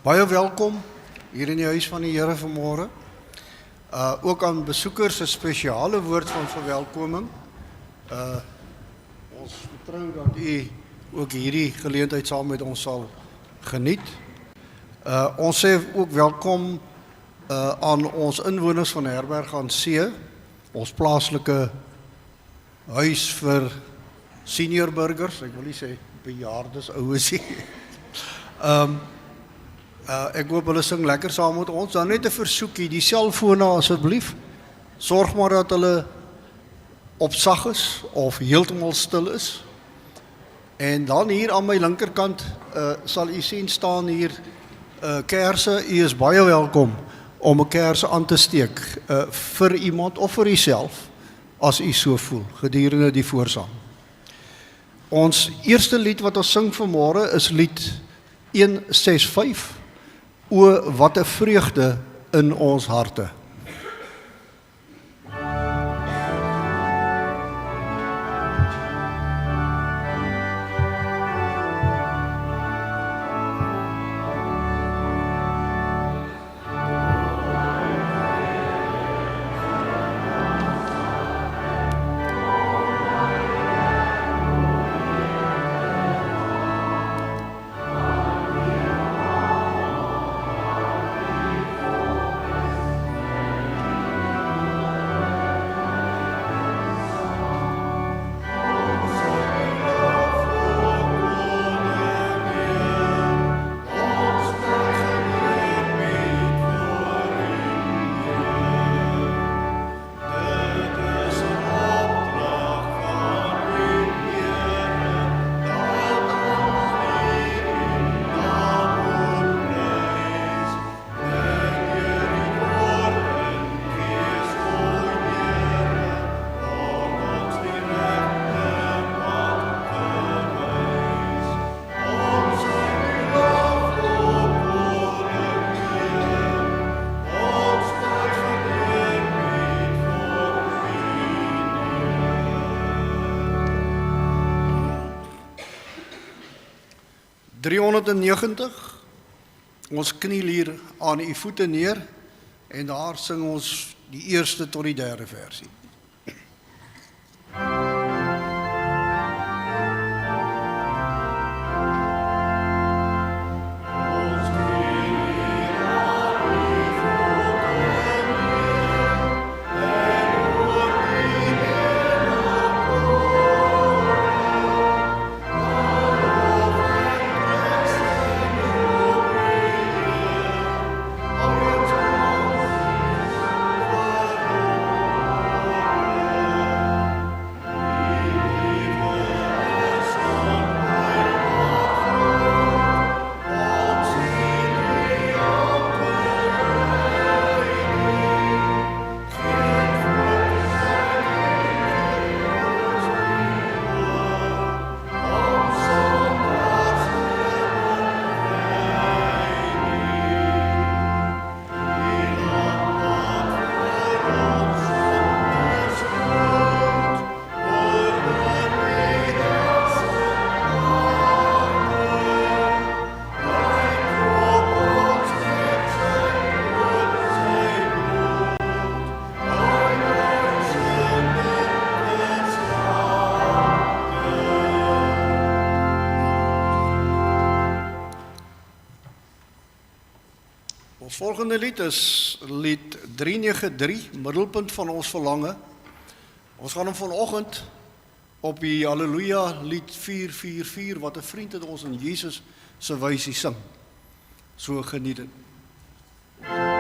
Baie welkom hier in die huis van die Here vanmôre. Ook aan besoekers 'n spesiale woord van verwelkoming. Ons vertrou dat u ook hierdie geleentheid saam met ons sal geniet. Ons sê ook welkom aan ons inwoners van Herberg aan See, ons plaaslike huis vir senior burgers, ek wil nie sê bejaardes, oues nie. Ek hoop hulle sing lekker saam met ons. Dan net 'n versoekie, die selfone asseblief. Sorg maar dat hulle op sag is of heeltemal stil is. En dan hier aan my linkerkant sal u sien staan hier kersse. U is baie welkom om 'n kers aan te steek vir iemand of vir uself as u so voel gedurende die voorsang. Ons eerste lied wat ons sing vanmôre is lied 165. O wat 'n vreugde in ons harte. Ons kniel hier aan u voete neer en daar sing ons die eerste tot die derde versie. Ons volgende lied is lied 393, middelpunt van ons verlange. Ons gaan hom vanoggend op die Halleluja lied 444, wat 'n vriend het ons in Jesus se wysie sing. So geniet dit. O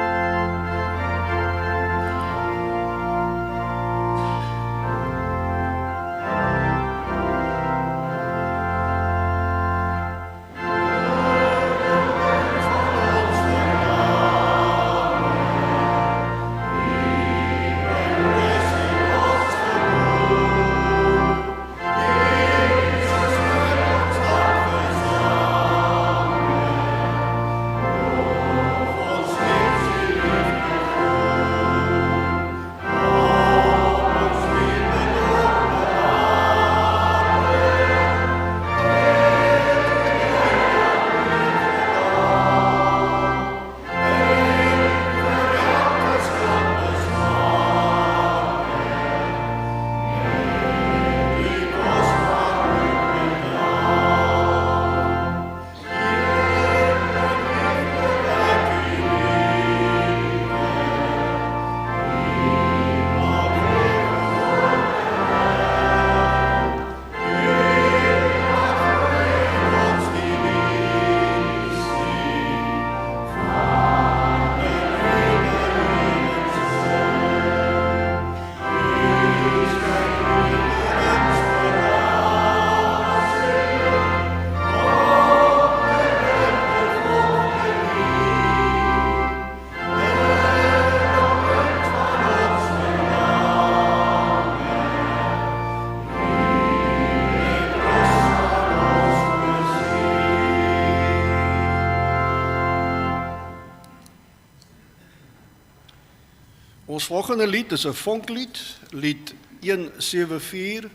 Ons volgende lied is 'n vonklied, lied 174,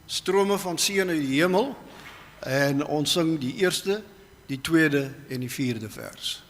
Strome van seën uit die hemel, en ons sing die eerste, die tweede en die vierde vers.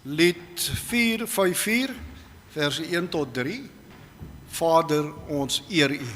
Lied 454, verse 1 tot 3, Vader, ons eer U.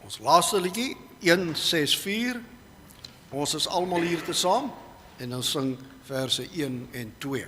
Ons laaste liedjie, 164. Ons is almal hier te saam en dan sing verse 1 en 2.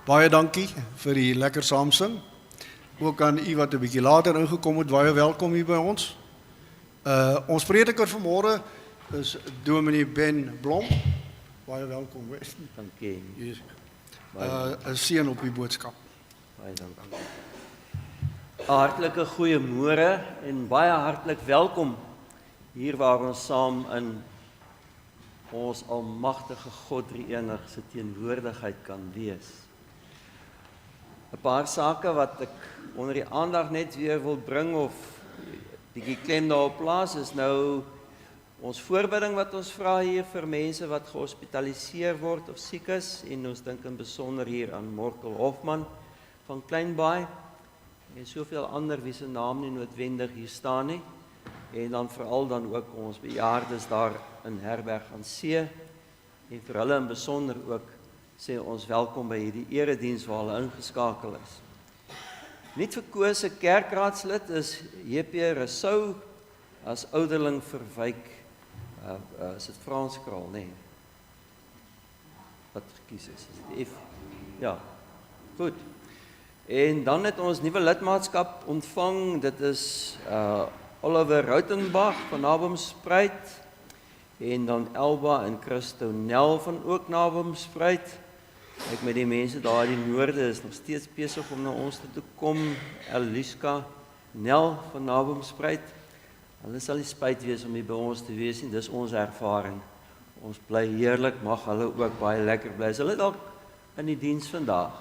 Baie dankie vir die lekker saamsing. Ook aan u wat 'n bietjie later ingekom het, baie welkom hier by ons. Ons prediker vanmôre is Dominee Ben Blom. Baie welkom. Dankie. Hier. 'n Seën op die boodskap. Baie dankie. Hartlike goeiemôre en baie hartlik welkom hier waar ons saam in ons almagtige God Drie-enig se teenwoordigheid kan wees. 'n Paar sake wat ek onder die aandag net weer wil bring of bietjie klem daarop plaas is nou ons voorbidding wat ons vra hier vir mense wat gehospitaliseer word of siek is en ons dink in besonder hier aan Morkel Hofman van Kleinbaai en soveel ander wie se naam nie noodwendig hier staan nie en dan veral dan ook ons bejaardes daar in Herberg aan See en vir hulle in besonder ook sê ons welkom by hierdie erediens waar hulle ingeskakel is. Nuut verkose kerkraadslid is J.P. Rousseau as ouderling verwyk, is dit Franskraal, nee. Wat gekies is dit F? Ja, goed. En dan het ons nuwe lidmaatskap ontvang, dit is Oliver Rautenbach van Naboomspruit en dan Elba en Christo Nel van ook Naboomspruit. Ek met die mense daar in die noorde is nog steeds besig om na ons toe te kom. Eliska Nel van Naboomspruit. Hulle sal nie spyt wees om hier by ons te wees nie, dis ons ervaring. Ons bly heerlik, mag hulle ook baie lekker bly. Is hulle dalk in die diens vandag?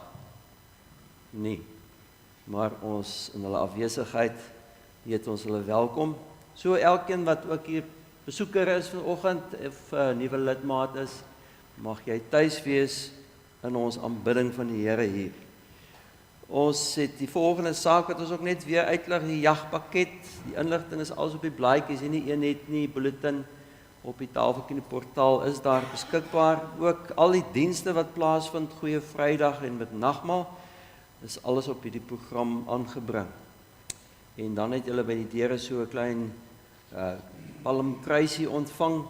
Nee. Maar ons in hulle afwesigheid heet ons hulle welkom. So elkeen wat ook hier besoeker is vanoggend of 'n nuwe lidmaat is, mag jy tuis wees in ons aanbidding van die Here hier. Ons het die volgende saak wat ons ook net weer uitlig, die jagpakket. Die inligting is alles op die blaadjies en nie een het nie bulletin op die tafeltjie in die portaal is daar beskikbaar. Ook al die dienste wat plaasvind, Goeie Vrydag en met nagmaal, is alles op hierdie program aangebring. En dan het julle by die deure so 'n klein palmkruisie ontvang.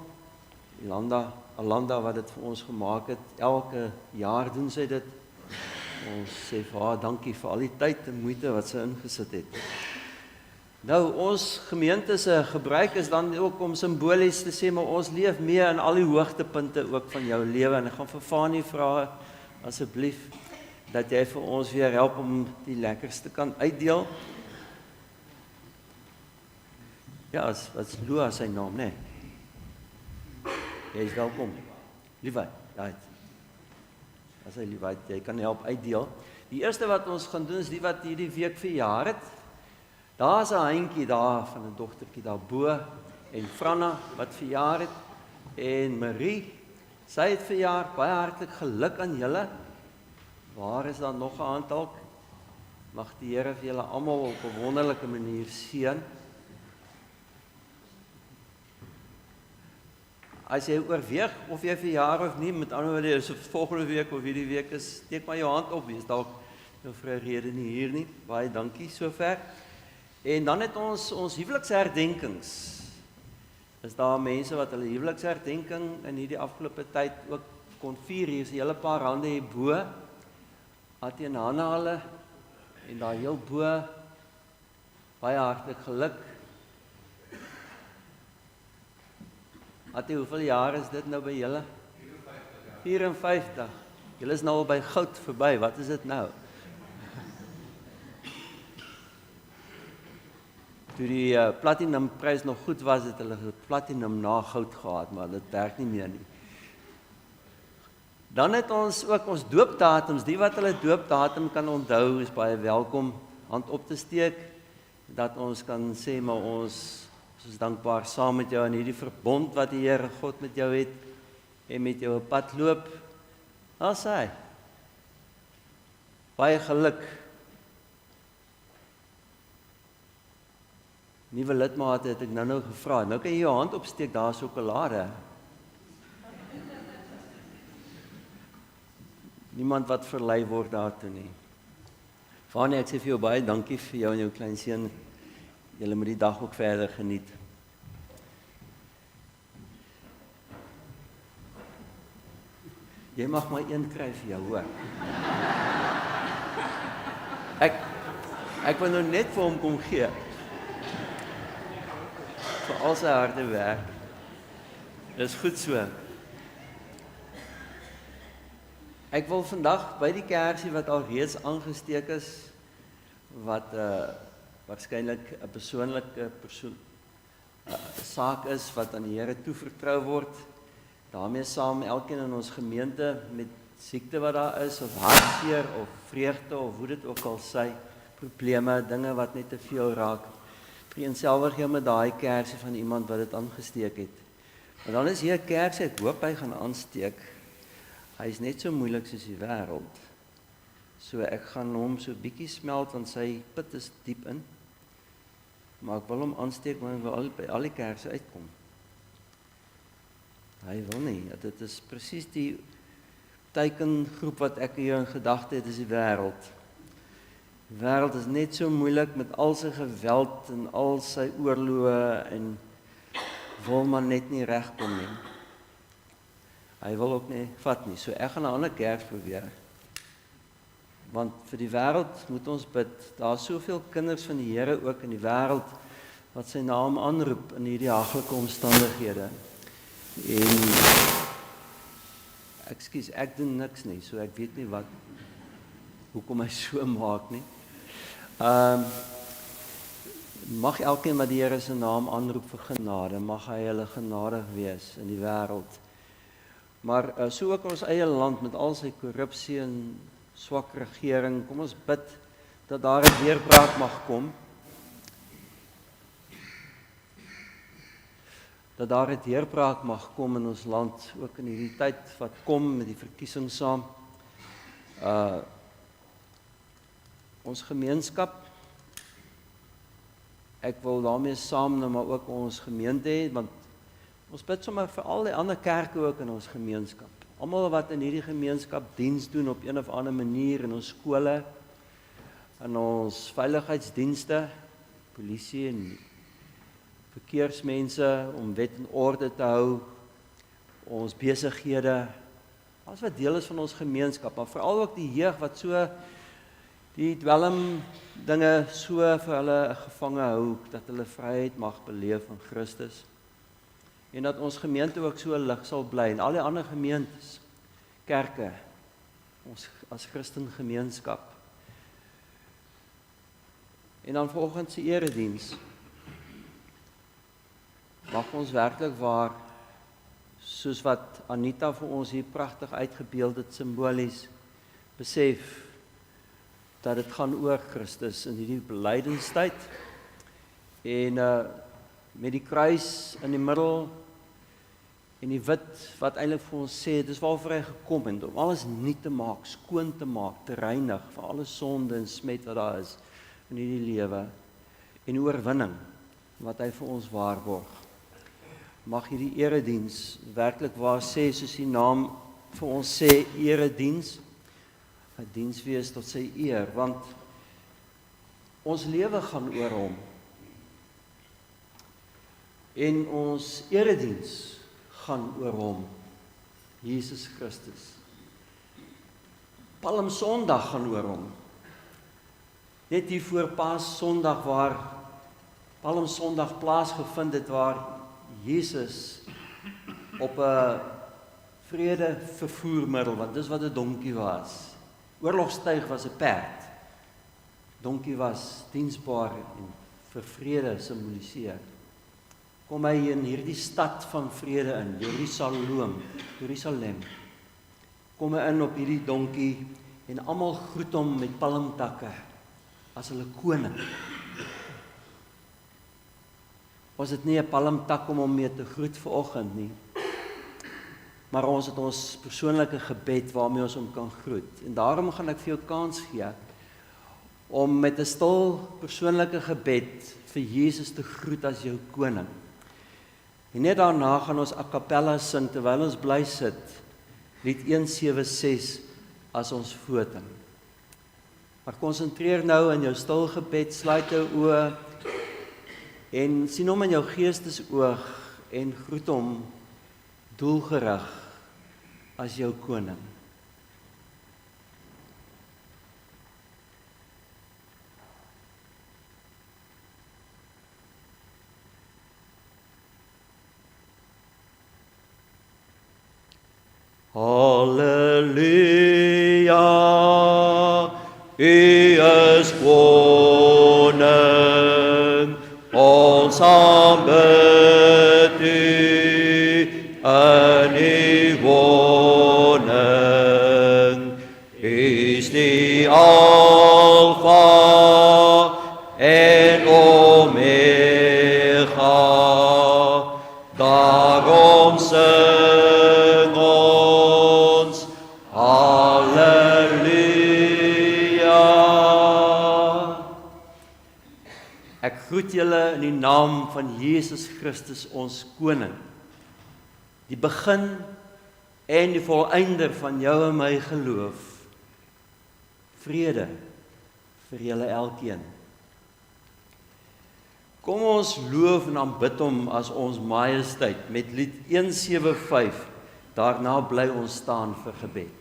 Alanda wat dit vir ons gemaak het, elke jaar doen sy dit. Ons sê vir haar dankie vir al die tyd en moeite wat sy ingesit het. Nou, ons gemeente se gebruik is dan ook om simbolies te sê, maar ons leef mee in al die hoogtepunte ook van jou lewe. En ek gaan vir Fanie vra, asseblief, dat jy vir ons weer help om die lekkerste kan uitdeel. Ja, wat is Lua sy naam, né? Jy is welkom. Liewheid, ja. As hy liewheid, jy kan help uitdeel. Die eerste wat ons gaan doen is die wat hierdie week verjaar het. Daar is 'n handjie daar van 'n dogtertjie daarbo en Franna wat verjaar het en Marie, sy het verjaar. Baie hartlik geluk aan julle. Waar is daar nog 'n aantal? Mag die Here vir julle almal op 'n wonderlike manier seën. as jy oorweeg of jy verjaar of nie, met ander woorde, is dit volgende week of hierdie week is, steek maar jou hand op, wees dalk nou vir 'n rede nie hier nie. Baie dankie sover. En dan het ons huweliksherdenkings. Is daar mense wat hulle huweliksherdenking in hierdie afgelope tyd ook kon vier? Hier is 'n hele paar hande hierbo. Teen Hanna hulle en daar heel bo. Baie hartlik geluk. Atie, hoeveel jaar is dit nou by julle? 54. Julle is nou al by goud verby. Wat is dit nou? Toe die platinum prys nog goed was, het hulle platinum na goud gehad, maar dit werk nie meer nie. Dan het ons ook ons doopdatums, die wat hulle doopdatum kan onthou, is baie welkom hand op te steek, dat ons kan sê, maar ons is dankbaar saam met jou in hierdie verbond wat die Here God met jou het, en met jou 'n pad loop. As hy. Baie geluk. Nuwe lidmate het ek nou gevra. Nou kan jy jou hand opsteek, daar is sjokolade. Niemand wat verlei word daartoe nie. Vanie, ek sê vir jou baie dankie vir jou en jou kleinseun. Julle moet die dag ook verder geniet. Jy mag maar een kry vir jou, hoor. Ek wil nou net vir hom kom gee. Vir al sy harde werk. Dis goed so. Ek wil vandag by die kersie wat al reeds aangesteek is, wat waarskynlik 'n persoonlike saak is wat aan die Here toevertrou word, daarmee saam elkeen in ons gemeente met siekte wat daar is, of hartseer, of vreugde, of hoe dit ook al sy, probleme, dinge wat net te veel raak, vereenselwig jou met daai kersie van iemand wat dit aangesteek het. Maar dan is hier 'n kersie, ek hoop hy gaan aansteek. Hy is net so moeilik soos die wêreld. So ek gaan hom so bietjie smelt, want sy put is diep in. Maar ek wil hom aansteek, want ek wil by al die kerse uitkom. Hy wil nie. Dit is presies die teikengroep wat ek hier in gedagte het, is die wêreld. Die wêreld is net so moeilik met al sy geweld en al sy oorloë en wil maar net nie regkom nie. Hy wil ook nie vat nie. So ek gaan 'n ander kerk probeer. Want vir die wêreld moet ons bid. Daar is soveel kinders van die Here ook in die wêreld wat sy naam aanroep in hierdie haglike omstandighede. En ek doen niks nie, so ek weet nie hoekom hy so maak nie. Mag elkeen wat die Here se naam aanroep vir genade, mag hy hulle genadig wees in die wêreld. Maar so ook ons eie land met al sy korrupsie en swak regering, kom ons bid dat daar 'n deurbraak mag kom. Dat daar 'n deurbraak mag kom in ons land, ook in hierdie tyd wat kom met die verkiesing saam. Ons gemeenskap, ek wil daarmee saam nou maar ook ons gemeente hê, want ons bid sommer vir al die ander kerke ook in ons gemeenskap. Almal wat in hierdie gemeenskap diens doen op een of ander manier in ons skole, in ons veiligheidsdienste, polisie en verkeersmense om wet en orde te hou, ons besighede, alles wat deel is van ons gemeenskap, maar veral ook die jeug wat so die dwelm dinge so vir hulle gevange hou, dat hulle vryheid mag beleef in Christus. En dat ons gemeente ook so lig sal bly, en al die ander gemeentes, kerke, ons as Christen gemeenskap. En dan vanoggend se erediens, mag ons werklik waar, soos wat Anita vir ons hier pragtig uitgebeeld het, simbolies, besef, dat dit gaan oor Christus in hierdie belydenstyd, en met die kruis in die middel, en die wit wat eintlik vir ons sê, dis waarvoor hy gekom het, om alles nuut te maak, skoon te maak, te reinig, vir alle sonde en smet wat daar is in hierdie lewe, en oorwinning, wat hy vir ons waarborg. mag hierdie erediens werklik waar sê, soos die naam vir ons sê, erediens, 'n diens wees tot sy eer, want ons lewe gaan oor hom. En ons erediens gaan oor hom, Jesus Christus. Palm Sondag gaan oor hom. Net hier voor Paas Sondag waar Palm Sondag plaasgevind het, waar Jesus op 'n vrede vervoermiddel, want dis wat 'n donkie was. Oorlogstuig was 'n perd. Donkie was diensbaar en vir vrede simboliseer. Kom hy in hierdie stad van vrede in, Jerusalem. Kom hy in op hierdie donkie en almal groet hom met palmtakke as hulle koning. Was dit nie 'n palmtak om hom mee te groet vanoggend nie, maar ons het ons persoonlike gebed waarmee ons hom kan groet. En daarom gaan ek vir jou kans gee om met 'n stil persoonlike gebed vir Jesus te groet as jou koning. En net daarna gaan ons a cappella sing terwyl ons bly sit, lied 176 as ons foting. Maar konsentreer nou in jou stil gebed, sluit jou oë en sien hom in jou geestesoog en groet hom doelgerig as jou koning. Halleluja, U is koning, ons aanbid U in U woning. U is die Alpha en Omega, daarom sing ons Halleluja. Ek groet julle in die naam van Jesus Christus, ons koning, die begin en die volëinder van jou en my geloof. Vrede vir julle elkeen. Kom ons loof en aanbid hom as ons majesteit met lied 175. Daarna bly ons staan vir gebed.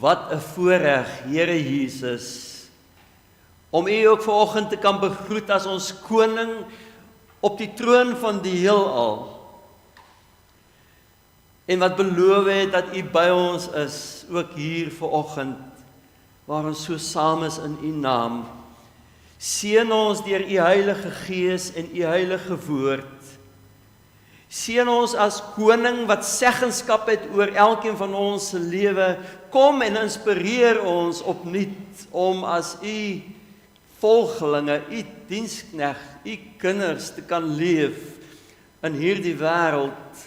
Wat 'n voorreg, Here Jesus, om U ook vanoggend te kan begroet as ons koning op die troon van die heelal. En wat beloof het dat U by ons is, ook hier vanoggend, waar ons so saam is in U naam. Seën ons deur U Heilige Gees en U heilige woord. Seën ons as koning wat seggenskap het oor elkeen van ons se lewe. Kom en inspireer ons opnuut om as U volgelinge, U dienskneg, U kinders te kan leef in hierdie wêreld.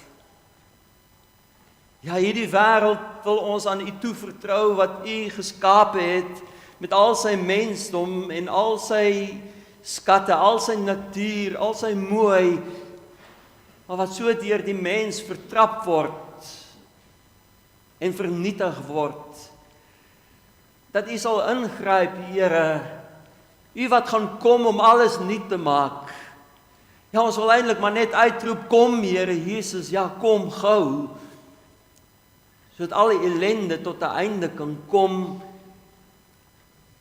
Ja, hierdie wêreld wil ons aan U toevertrou wat U geskaap het met al sy mensdom en al sy skatte, al sy natuur, al sy mooi, maar wat so deur die mens vertrap word en vernietig word. Dat U sal ingryp, Here, U wat gaan kom om alles nuut te maak. Ja, ons wil eintlik maar net uitroep, kom Here Jesus, ja kom gou, sodat al die ellende tot 'n einde kan kom,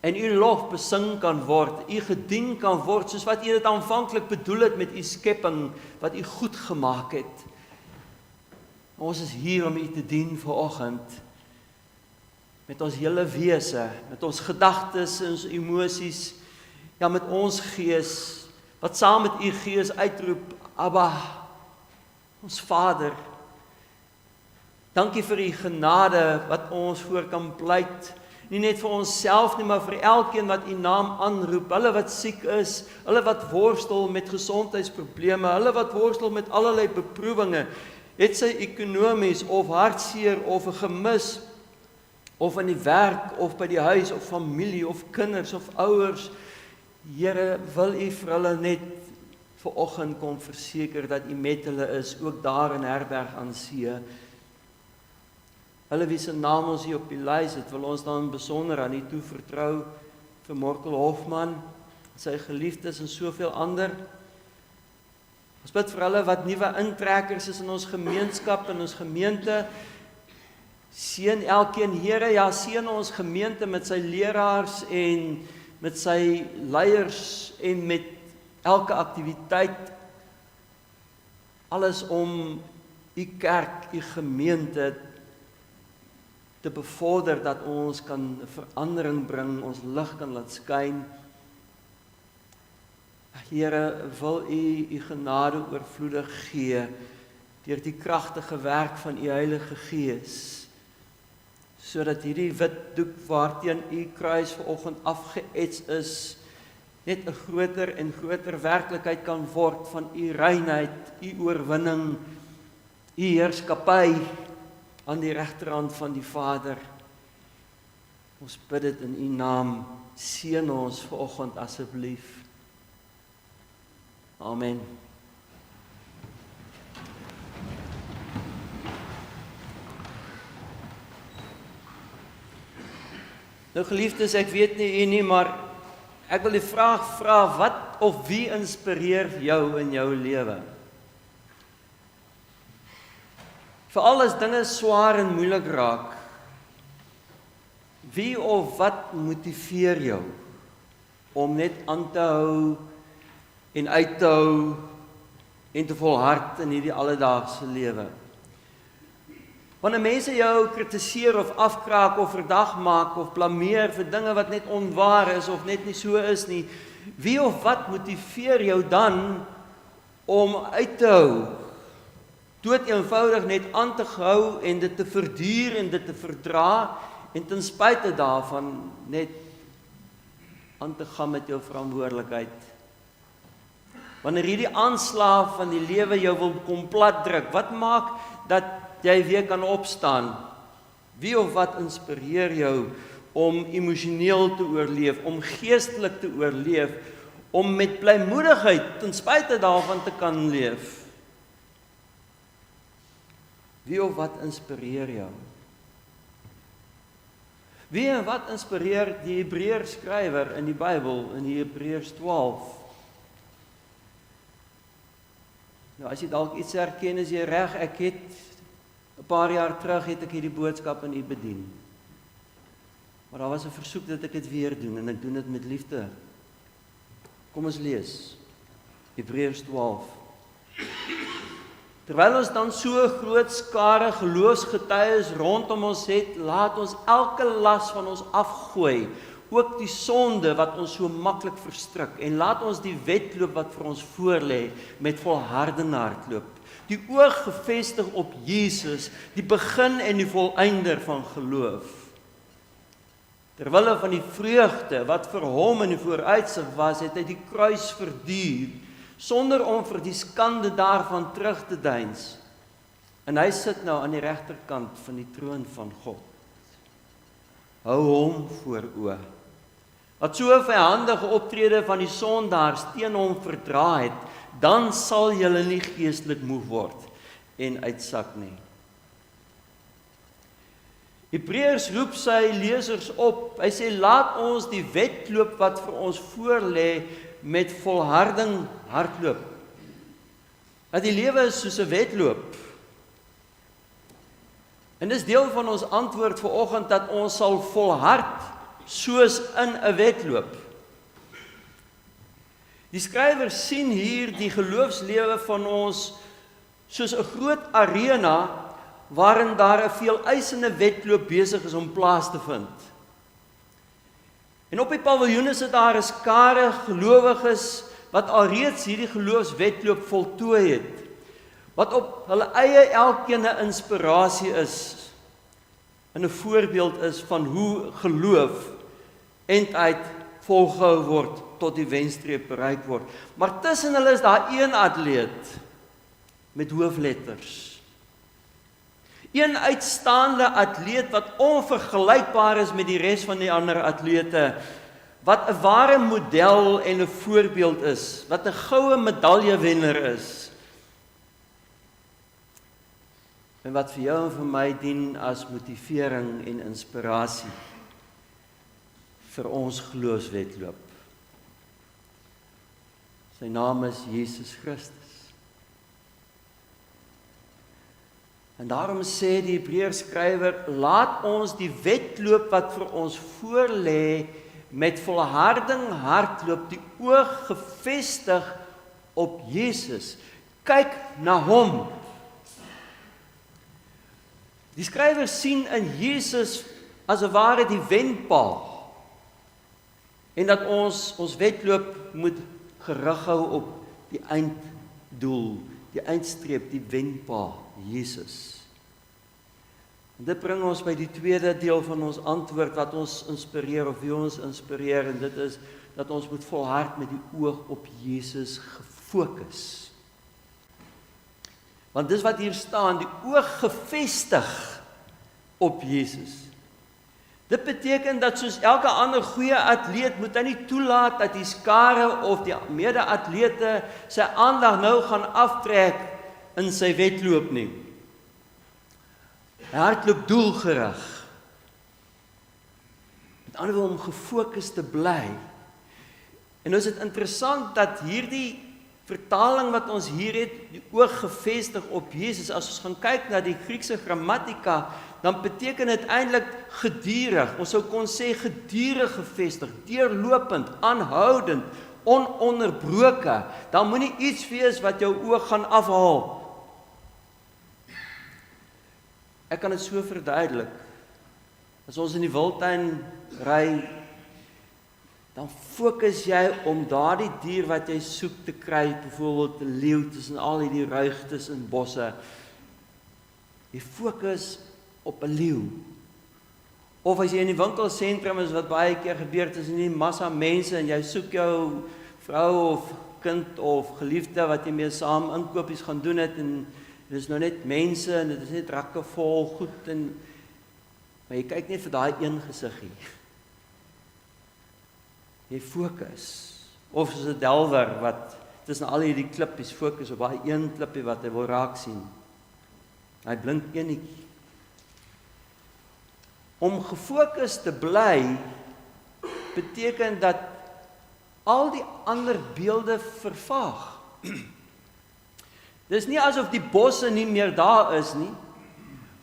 en U lof besing kan word, U gedien kan word, soos wat U dit aanvanklik bedoel het met U skepping, wat U goed gemaak het. Ons is hier om U te dien vanoggend, met ons hele wese, met ons gedagtes en ons emosies, ja met ons gees, wat saam met U gees uitroep, Abba, ons Vader. Dankie vir U genade wat ons voor kan pleit, nie net vir onsself nie, maar vir elkeen wat U naam aanroep, hulle wat siek is, hulle wat worstel met gesondheidsprobleme, hulle wat worstel met allerlei beproewinge, het sy ekonomies of hartseer of 'n gemis, of in die werk, of by die huis, of familie, of kinders, of ouers. Here, wil U vir hulle net vanoggend kom verseker dat U met hulle is, ook daar in Herberg aan See. Hulle wie se naam ons hier op die lys het, wil ons dan besonder aan U toevertrou, vir Morkel Hofman, sy geliefdes en soveel ander. Ons bid vir hulle wat nuwe intrekkers is in ons gemeenskap, in ons gemeente. Seën elkeen, Here, ja, seën ons gemeente met sy leraars en met sy leiers en met elke aktiwiteit. Alles om U kerk, U gemeente te bevorder, dat ons kan verandering bring, ons lig kan laat skyn. Here, wil U U genade oorvloedig gee deur die kragtige werk van U Heilige Gees, sodat hierdie wit doek waarteen U kruis vanoggend afgeets is, net 'n groter en groter werklikheid kan word van U reinheid, U oorwinning, U heerskappy aan die regterhand van die Vader. Ons bid dit in U naam. Seën ons vanoggend asseblief. Amen. Nou geliefdes, ek weet nie u nie, maar ek wil die vraag vra, wat of wie inspireer jou in jou lewe? Veral as dinge swaar en moeilik raak, wie of wat motiveer jou om net aan te hou en uit te hou en te volhard in hierdie alledaagse lewe? Wanneer mense jou kritiseer of afkraak of verdag maak of blameer vir dinge wat net onwaar is of net nie so is nie, wie of wat motiveer jou dan om uit te hou? Dood eenvoudig net aan te hou en dit te verduur en dit te verdra en ten spyte daarvan net aan te gaan met jou verantwoordelikheid. Wanneer hierdie aanslag van die lewe jou wil kom platdruk, wat maak dat jy weer kan opstaan? Wie of wat inspireer jou om emosioneel te oorleef, om geestelik te oorleef, om met blymoedigheid ten spyte daarvan te kan leef? Wie of wat inspireer jou? Wie en wat inspireer die Hebreër skrywer in die Bybel, in die Hebreërs 12? Nou, as jy dalk iets herken, is jy reg, ek het 'n paar jaar terug het ek hierdie boodskap aan u bedien. Maar daar was 'n versoek dat ek dit weer doen, en ek doen dit met liefde. Kom ons lees, Hebreërs 12. Terwyl ons dan so groot skare geloofsgetuies rondom ons het, laat ons elke las van ons afgooi, ook die sonde wat ons so maklik verstrik, en laat ons die wedloop wat vir ons voorlê met volhardende hardloop. Die oog gefestig op Jesus, die begin en die volëinder van geloof. Terwille van die vreugde wat vir hom in die vooruitsig was, het hy die kruis verduur, sonder om vir die skande daarvan terug te deins. En hy sit nou aan die regterkant van die troon van God. Hou hom voor oë. Wat so 'n vyandige optrede van die sondaars teen hom verdra het, dan sal julle nie geestelik moeg word en uitsak nie. Hebreërs roep sy lesers op. Hy sê, laat ons die wedloop wat vir ons voorlê met volharding hardloop. Dat die lewe is soos 'n wedloop. En dis deel van ons antwoord vir oggend dat ons sal volhard soos in 'n wedloop. Die skrywer sien hier die geloofslewe van ons soos 'n groot arena waarin daar 'n veeleisende wedloop besig is om plaas te vind. En op die paviljoene sit daar 'n skare gelowiges wat alreeds hierdie geloofswedloop voltooi het, wat op hulle eie elkeen 'n inspirasie is en 'n voorbeeld is van hoe geloof einduit volgehou word tot die wenstreep bereik word. Maar tussen hulle is daar een atleet met hoofletters. Een uitstaande atleet wat onvergelykbaar is met die res van die ander atlete, wat 'n ware model en 'n voorbeeld is, wat 'n goue medaljewenner is. En wat vir jou en vir my dien as motivering en inspirasie vir ons geloofswedloop. Sy naam is Jesus Christus. En daarom sê die Hebreërs skrywer, laat ons die wedloop wat vir ons voorlê met volharding hardloop, die oog gefestig op Jesus. Kyk na hom. Die skrywer sien in Jesus as 'n ware die wenpaal. En dat ons wedloop moet gerig hou op die einddoel, die eindstreep, die wenpaal, Jesus. En dit bring ons by die tweede deel van ons antwoord wat ons inspireer of wie ons inspireer, en dit is dat ons moet volhard met die oog op Jesus gefokus. Want dis wat hier staan, die oog gefestig op Jesus. Dit beteken dat soos elke ander goeie atleet moet hy nie toelaat dat die skare of die mede-atlete sy aandag nou gaan aftrek in sy wedloop nie. Hy hardloop doelgerig. Met ander woorde om gefokus te bly. En nou is dit interessant dat hierdie vertaling wat ons hier het, die oog gefestig op Jesus, as ons gaan kyk na die Griekse grammatika, dan beteken dit eintlik gedurig. Ons sou kon sê gedurig gefestig, deurlopend, aanhoudend, ononderbroke. Dan moenie iets wees wat jou oog gaan afhaal. Ek kan dit so verduidelik. As ons in die wildtuin ry, dan fokus jy om daardie dier wat jy soek te kry, byvoorbeeld 'n leeu tussen al hierdie ruigtes en bosse. Jy fokus op 'n leeu. Of as jy in die winkelsentrum is, wat baie keer gebeur, tussen die massa mense en jy soek jou vrou of kind of geliefde wat jy mee saam inkopies gaan doen het, en dit is nou net mense en dit is net rakke vol goed, maar jy kyk net vir daai een gesiggie. Jy fokus. Of soos 'n delwer wat tussen al hierdie klippies fokus op daai een klippie wat hy wil raak sien. Hy blink eenetjie. Om gefokus te bly beteken dat al die ander beelde vervaag. Dis nie asof die bosse nie meer daar is nie,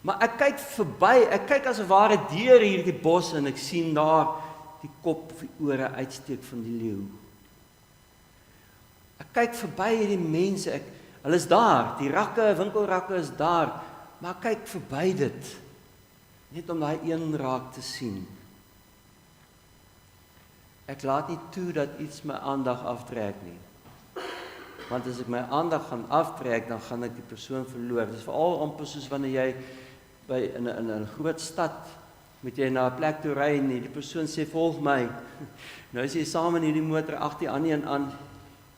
maar ek kyk verby, ek kyk as 'n ware deur hierdie bosse en ek sien daar die kop of die ore uitsteek van die leeu. Ek kyk verby hierdie mense, hulle is daar, die rakke, winkelrakke is daar, maar ek kyk verby dit, net om daai een raak te sien. Ek laat nie toe dat iets my aandag aftrek nie. Want as ek my aandag gaan aftrek, dan gaan ek die persoon verloor. Dit is veral amper soos wanneer jy in 'n groot stad moet jy na 'n plek toe ry en die persoon sê volg my. Nou is jy saam in hierdie motor agter die ander een aan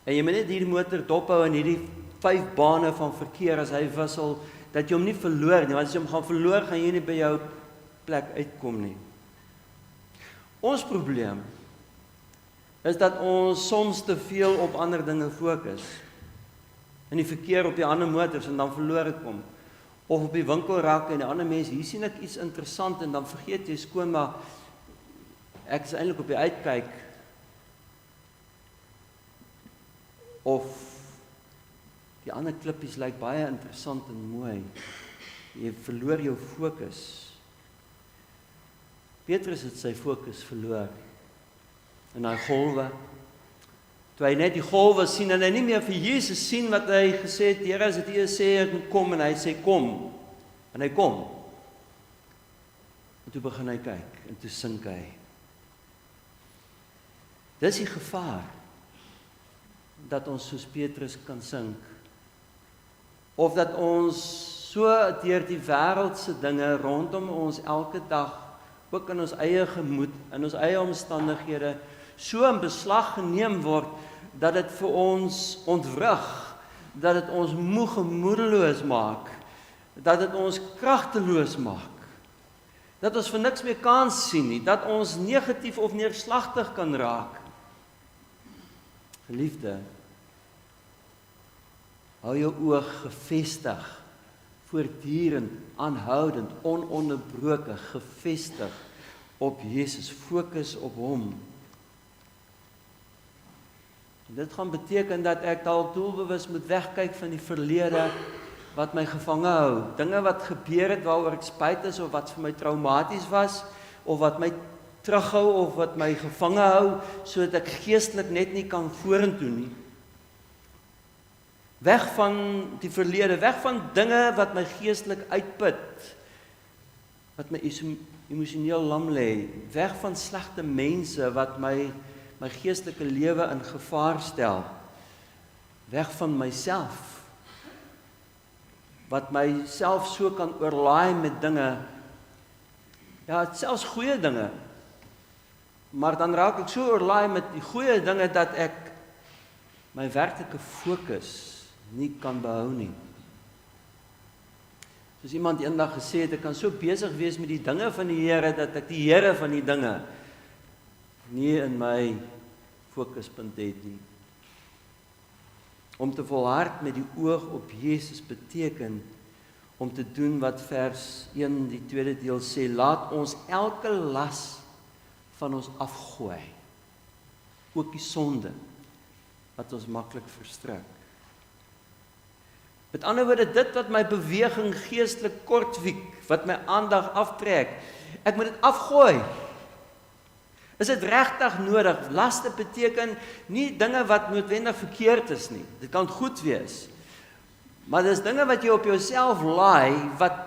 en jy moet net hierdie motor dophou in hierdie 5 bane van verkeer as hy wissel dat jy hom nie verloor nie, want as jy hom gaan verloor, gaan jy nie by jou plek uitkom nie. Ons probleem is dat ons soms te veel op ander dinge fokus. In die verkeer op die ander motors en dan verloor ek hom. Of op die winkelrak en die ander mense, hier sien ek iets interessant en dan vergeet jy skoon, maar ek is eintlik op die uitkyk. Of die ander klippies lyk baie interessant en mooi. Jy verloor jou fokus. Petrus het sy fokus verloor. En hy golwe. Toe hy net die golwe sien en hy nie meer vir Jesus sien wat hy gesê het, Here, as dit U sê ek moet kom, en hy sê kom. En hy kom. En toe begin hy kyk en toe sink hy. Dis die gevaar dat ons soos Petrus kan sink. Of dat ons so deur die wêreldse dinge rondom ons elke dag, ook in ons eie gemoed, in ons eie omstandighede, so in beslag geneem word, dat dit vir ons ontwrig, dat dit ons moeg en moedeloos maak, dat dit ons kragteloos maak, dat ons vir niks meer kans sien nie, dat ons negatief of neerslagtig kan raak. Geliefde, hou jou oog gefestig, voortdurend, aanhoudend, ononderbroke, gefestig op Jesus, fokus op hom. En dit gaan beteken dat ek dalk doelbewus moet wegkyk van die verlede wat my gevange hou, dinge wat gebeur het waaroor ek spyt is of wat vir my traumaties was of wat my terughou of wat my gevange hou sodat ek geestelik net nie kan vorentoe nie. Weg van die verlede, weg van dinge wat my geestelik uitput, wat my emosioneel lam lê, weg van slegte mense wat my geestelike lewe in gevaar stel, weg van myself, wat myself so kan oorlaai met dinge, ja, selfs goeie dinge, maar dan raak ek so oorlaai met die goeie dinge dat ek my werklike fokus nie kan behou nie. Soos iemand eendag gesê het, ek kan so besig wees met die dinge van die Here, dat ek die Here van die dinge nie in my fokuspunt het nie. Om te volhard met die oog op Jesus beteken, om te doen wat vers 1, die tweede deel sê, laat ons elke las van ons afgooi, ook die sonde, wat ons maklik verstrik. Met ander woorde, dit wat my beweging geestelik kortwiek, wat my aandag aftrek, ek moet dit afgooi. Is dit regtig nodig? Laste beteken nie dinge wat noodwendig verkeerd is nie. Dit kan goed wees. Maar dis dinge wat jy op jouself laai, wat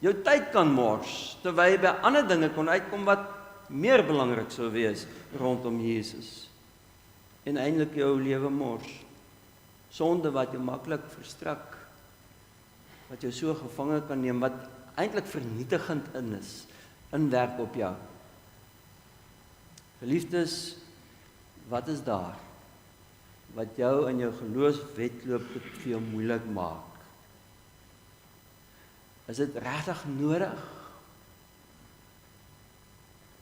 jou tyd kan mors, terwyl jy by ander dinge kon uitkom wat meer belangrik sou wees rondom Jesus. En eintlik jou lewe mors. Sonde wat jou maklik verstrik, wat jou so gevange kan neem, wat eintlik vernietigend inwerk op jou. Geliefdes, wat is daar wat jou in jou geloofswedloop vir jou moeilik maak? Is dit regtig nodig?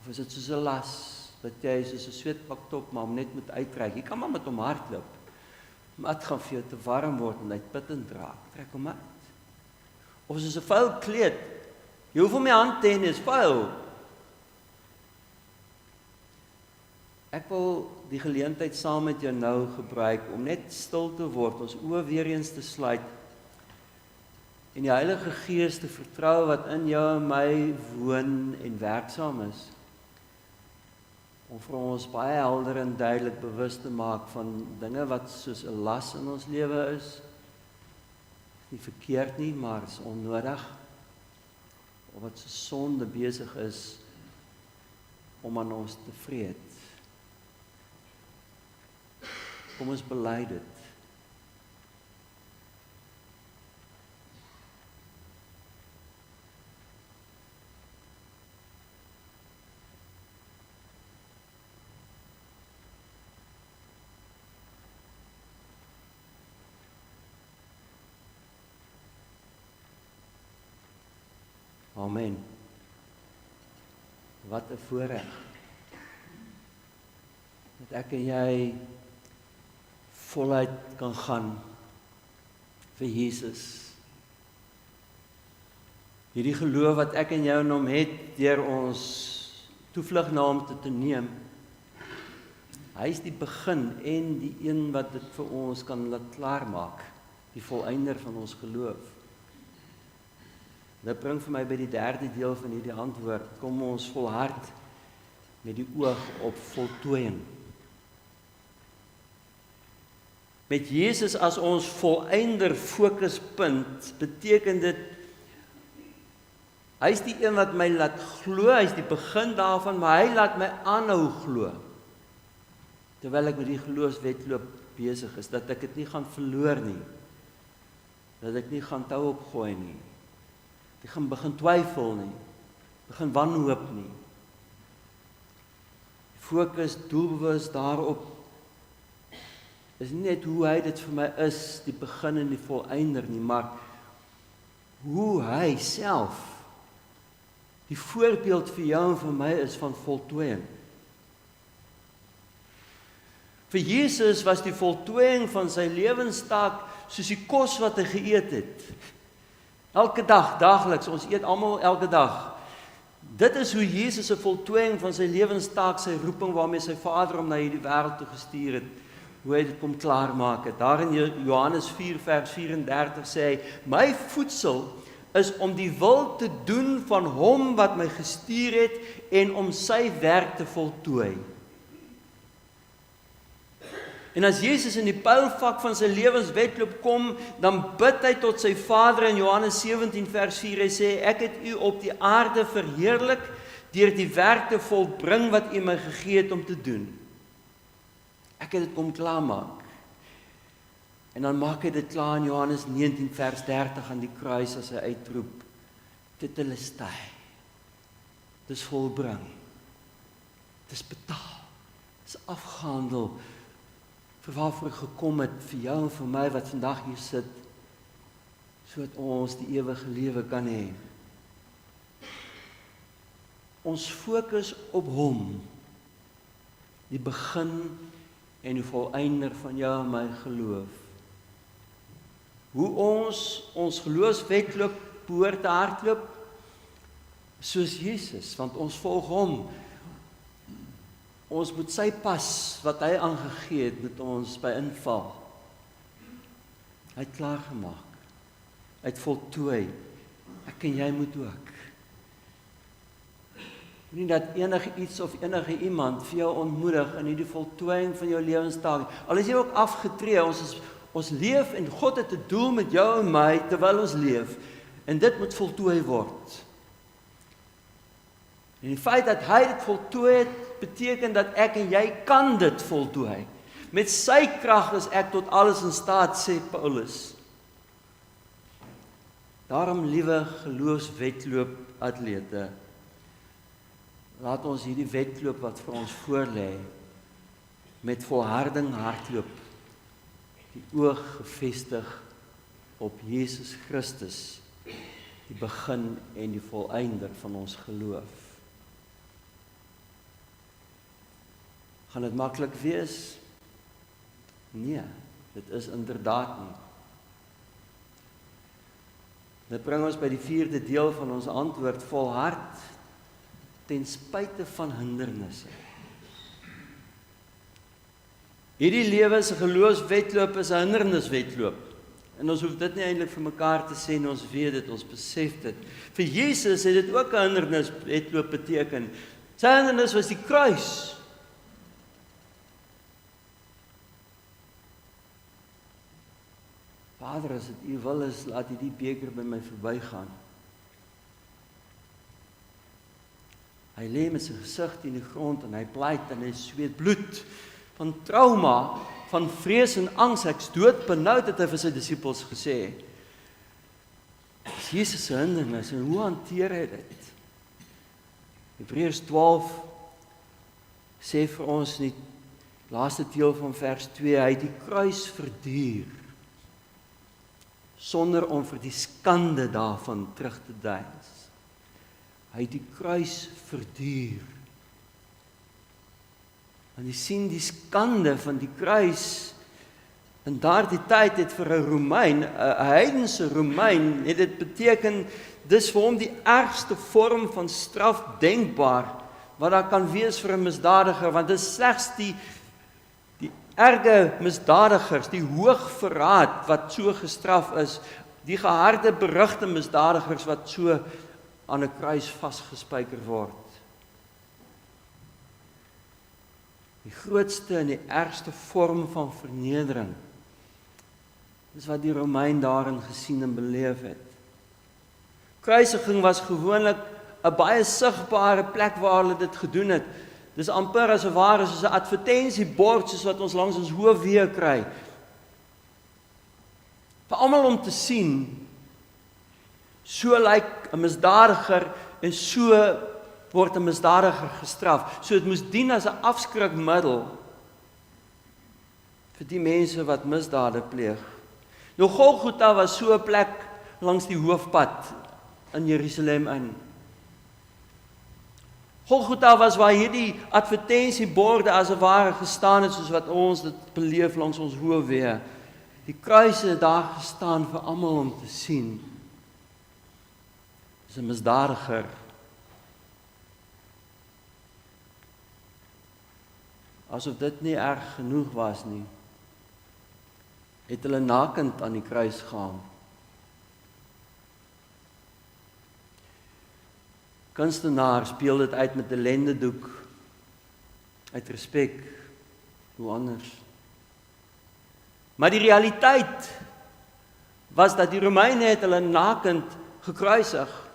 Of is dit soos 'n las, wat jy soos 'n sweetpak top maar net moet uittrek? Jy kan maar met hom hardloop, maar dit gaan vir jou te warm word en uitputtend raak. Trek hom uit. Of soos 'n vuil kleed, jy hoef hom nie aan te hê nie, is vuil. Ek wil die geleentheid saam met jou nou gebruik om net stil te word, ons oë weer eens te sluit en die Heilige Gees te vertrou wat in jou en my woon en werksaam is, om vir ons baie helder en duidelik bewus te maak van dinge wat soos 'n las in ons lewe is, nie verkeerd nie, maar is onnodig, of wat so sonde besig is om aan ons te vreet. Kom ons bely dit. Amen. Wat 'n voorreg. Dat ek en jy voluit kan gaan vir Jesus. Hierdie geloof wat ek en jou in hom het, deur ons toevlug na hom te neem. Hy is die begin en die een wat dit vir ons kan laat klaarmaak, die volëinder van ons geloof. Dit bring vir my by die derde deel van hierdie antwoord. Kom ons volhard met die oog op voltooiing. Met Jesus as ons volëinder fokuspunt, beteken dit, hy is die een wat my laat glo, hy is die begin daarvan, maar hy laat my aanhou glo. Terwyl ek met die geloofswedloop besig is, dat ek dit nie gaan verloor nie, dat ek nie gaan tou opgooi nie, ek gaan begin twyfel nie, begin wanhoop nie. Fokus doelbewus daarop, is nie net hoe hy dit vir my is, die begin en die volëinder nie, maar hoe hy self die voorbeeld vir jou en vir my is van voltooiing. Vir Jesus was die voltooiing van sy lewenstaak soos die kos wat hy geëet het. Elke dag, daagliks, ons eet almal elke dag. Dit is hoe Jesus se voltooiing van sy lewenstaak, sy roeping waarmee sy Vader hom na hierdie wêreld toe gestuur het, hoe hy dit kom klaarmaak het. Daar in Johannes 4 vers 34 sê hy, my voedsel is om die wil te doen van hom wat my gestuur het en om sy werk te voltooi. En as Jesus in die pylvak van sy lewenswedloop kom, dan bid hy tot sy Vader in Johannes 17 vers 4, hy sê, ek het u op die aarde verheerlik, deur die werk te volbring wat u my gegee het om te doen. Ek het dit kom klaarmaak. En dan maak hy dit klaar in Johannes 19 vers 30 aan die kruis as hy uitroep, tetelestai, dit is volbring, dit is betaal, dit is afgehandel, vir waarvoor ek gekom het, vir jou en vir my wat vandag hier sit, sodat ons die ewige lewe kan hê. Ons fokus op hom, die begin en die volëinder van jou en my geloof. Hoe ons geloofswedloop behoort te hardloop, soos Jesus, want ons volg hom. Ons moet sy pas, wat hy aangegee het, met ons by inval. Hy het klaargemaak. Hy het voltooi. Ek en jy moet ook. Nie dat enige iets of enige iemand vir jou ontmoedig in hierdie voltooiing van jou lewenstaak. Al is jy ook afgetree, ons leef en God het 'n doel met jou en my terwyl ons leef. En dit moet voltooi word. En die feit dat hy dit voltooi het, beteken dat ek en jy kan dit voltooi. Met sy krag is ek tot alles in staat, sê Paulus. Daarom, liewe geloofswedloop atlete, laat ons hierdie wedloop wat vir ons voorlê, met volharding hardloop, die oog gefestig op Jesus Christus, die begin en die volëinder van ons geloof. Gaan dit maklik wees? Nee, dit is inderdaad nie. Dit bring ons by die vierde deel van ons antwoord, volhard ten spyte van hindernisse. Hierdie lewe se geloofswedloop is 'n hinderniswedloop. En ons hoef dit nie eintlik vir mekaar te sê, ons weet dit, ons besef dit. Vir Jesus het dit ook 'n hinderniswedloop beteken. Sy hindernis was die kruis. Vader, as dit u wil is, laat u die beker by my verbygaan. Hy lê met sy gesig teen die grond en hy pleit en hy sweet bloed van trauma, van vrees en angs. Ek's dood benoud, het hy vir sy disippels gesê. Dis Jesus se hindernis en hoe hanteer hy dit? Hebreërs 12 sê vir ons in die laaste deel van vers 2, hy het die kruis verduur, sonder om vir die skande daarvan terug te deins. Hy het die kruis verduur. En jy sien die skande van die kruis. In daardie tyd het vir 'n Romein, 'n heidense Romein, het dit beteken, dis vir hom die ergste vorm van straf denkbaar, wat daar kan wees vir 'n misdadiger, want dit is slegs die erge misdadigers, die hoogverraad wat so gestraf is, die geharde berugte misdadigers wat so aan 'n kruis vasgespijker word. Die grootste en die ergste vorm van vernedering, dis wat die Romein daarin gesien en beleef het. Kruisiging was gewoonlik 'n baie sigbare plek waar hulle dit gedoen het. Dis amper as 'n ware soos 'n advertensiebord soos wat ons langs ons hoofweë kry. Vir almal om te sien, so lyk 'n misdadiger en so word 'n misdadiger gestraf. So dit moes dien as 'n afskrikmiddel vir die mense wat misdade pleeg. Nou Golgotha was so 'n plek langs die hoofpad in Jerusalem in. Golgotha was waar hierdie advertensieborde as 'n ware gestaan het, soos wat ons dit beleef langs ons hoofweë. Die kruise het daar gestaan vir almal om te sien. Dis 'n misdadiger. Asof dit nie erg genoeg was nie, het hulle nakend aan die kruis gehang. Kunstenaars speel dit uit met 'n lendedoek, uit respek, hoe anders. Maar die realiteit was dat die Romeine het hulle nakend gekruisig.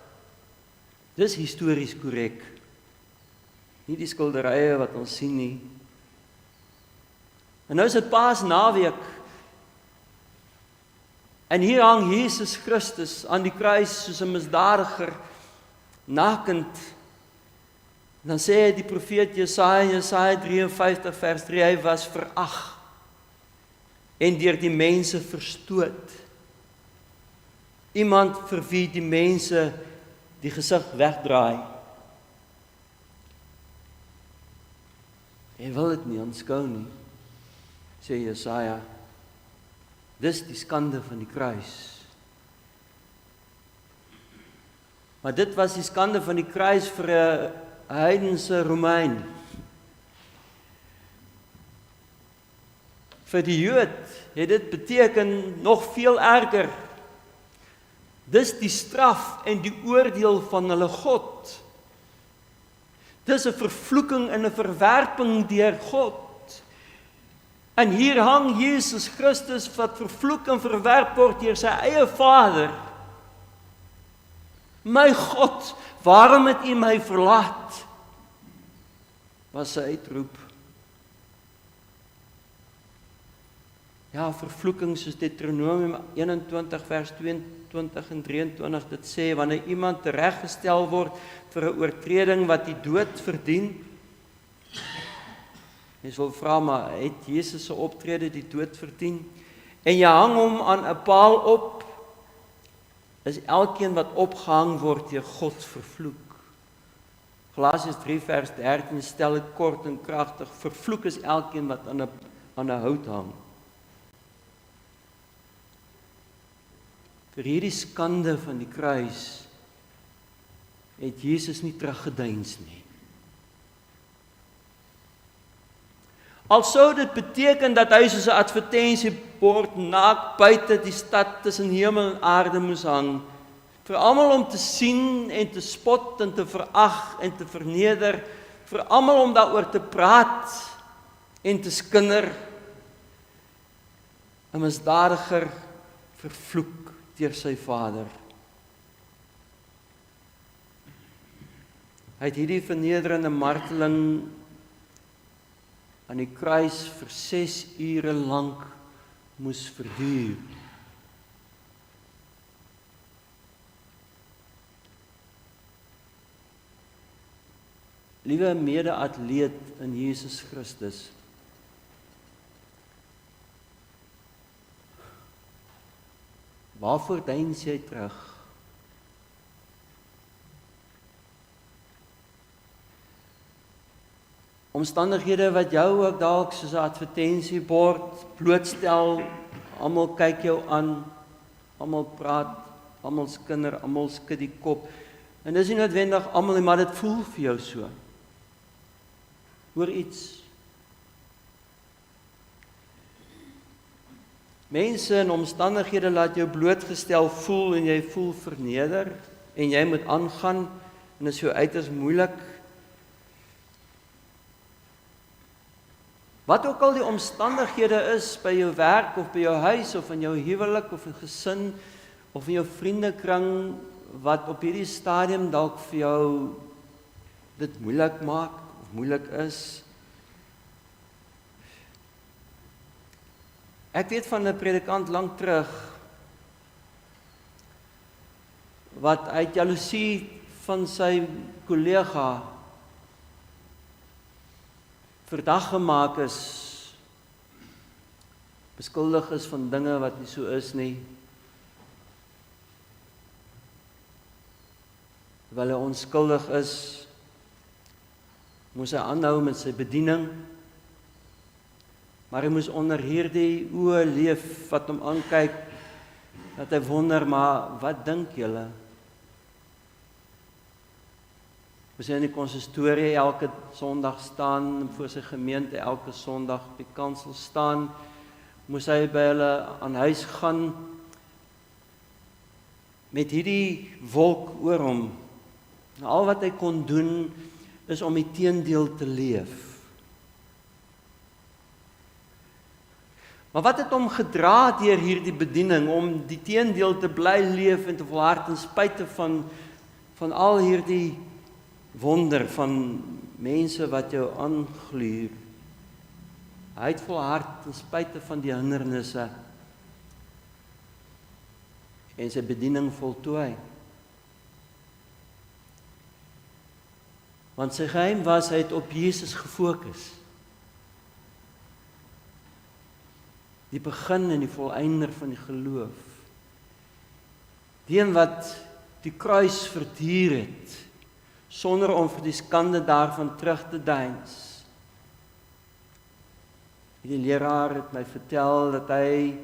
Dis histories korrek. Nie die skilderye wat ons sien nie. En nou is dit Paasnaweek. En hier hang Jesus Christus aan die kruis soos 'n misdadiger, nakend. En dan sê die profeet Jesaja 53 vers 3, hy was verag en deur die mense verstoot. Iemand vir wie die mense die gesig wegdraai. Hy wil dit nie aanskou nie, sê Jesaja. Dis die skande van die kruis. Maar dit was die skande van die kruis vir 'n heidense Romein. Vir die Jood het dit beteken nog veel erger. Dis die straf en die oordeel van hulle God. Dis 'n vervloeking en 'n verwerping deur God. En hier hang Jesus Christus wat vervloek en verwerp word deur sy eie Vader. My God, waarom het U my verlaat? Was sy uitroep. Ja, vervloeking soos Deuteronomium 21 vers 22 en 23 dit sê, wanneer iemand tereggestel word vir 'n oortreding wat die dood verdien. Jy sal vra, maar het Jesus se optrede die dood verdien? En jy hang hom aan 'n paal op, is elkeen wat opgehang word deur God vervloek. Galasiërs 3 vers 13 stel dit kort en kragtig, vervloek is elkeen wat aan 'n hout hang. Vir hierdie skande van die kruis het Jesus nie teruggedeins nie. Al sou dit beteken dat hy soos 'n advertensiebord naak buite die stad tussen hemel en aarde moes hang, vir almal om te sien en te spot en te verag en te verneder, vir almal om daaroor te praat en te skinder, 'n misdadiger vervloek deur sy Vader. Hy het hierdie vernederende marteling aan die kruis vir 6 ure lank moes verduur. Liewe mede-atleet in Jesus Christus, waarvoor deins jy terug? omstandighede wat jou ook dalk soos 'n advertensiebord blootstel, almal kyk jou aan, almal praat, almal skinder, almal skud die kop. En dis nie noodwendig almal nie, maar dit voel vir jou so. Hoor iets. Mense en omstandighede laat jou blootgestel voel en jy voel verneder en jy moet aangaan en dit is jou uiters moeilik. Wat ook al die omstandighede is by jou werk of by jou huis of in jou huwelik of in gesin of in jou vriendekring wat op hierdie stadium dalk vir jou dit moeilik maak of moeilik is. Ek weet van 'n predikant lank terug wat uit jaloesie van sy kollega verdag gemaak is, beskuldig is van dinge wat nie so is nie, terwyl hy onskuldig is, moes hy aanhou met sy bediening, maar hy moes onder hierdie oë leef wat hom aankyk, dat hy wonder, maar wat dink julle? Moes hy in die konsistorie elke Sondag staan, voor sy gemeente elke Sondag op die kansel staan, moes hy by hulle aan huis gaan, met hierdie wolk oor hom, en al wat hy kon doen, is om die teendeel te leef. Maar wat het hom gedra deur hierdie bediening, om die teendeel te bly leef en te volhard ten spyte van al hierdie wonder van mense wat jou aangluur. Hy het volhard ten spyte van die hindernisse en sy bediening voltooi. Want sy geheim was, hy het op Jesus gefokus. Die begin en die volëinder van die geloof. Die een wat die kruis verduur het, sonder om vir die skande daarvan terug te deins. Die leraar het my vertel dat hy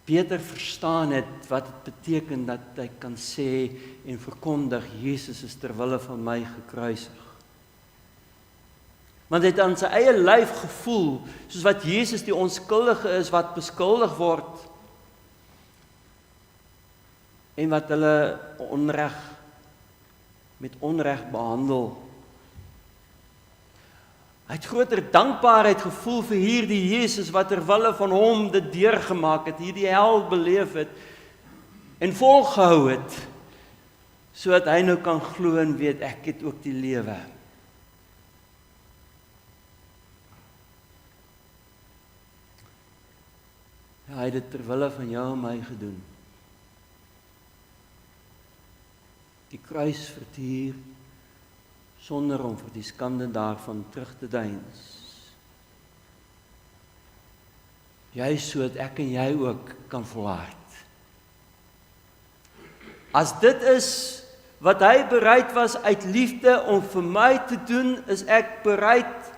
beter verstaan het wat dit beteken dat hy kan sê en verkondig, Jesus is ter wille van my gekruisig. Want hy het aan sy eie lyf gevoel, soos wat Jesus die onskuldige is, wat beskuldig word, en wat hulle met onreg behandel. Hy het groter dankbaarheid gevoel vir hierdie Jesus, wat ter wille van hom dit deurgemaak het, hierdie hel beleef het, en volgehou het, sodat hy nou kan glo en weet, ek het ook die lewe. Ja, hy het dit ter wille van jou en my gedoen. Die kruis verduur, sonder om vir die skande daarvan terug te deins. Juist sodat ek en jy ook kan volhard. As dit is wat hy bereid was uit liefde om vir my te doen, is ek bereid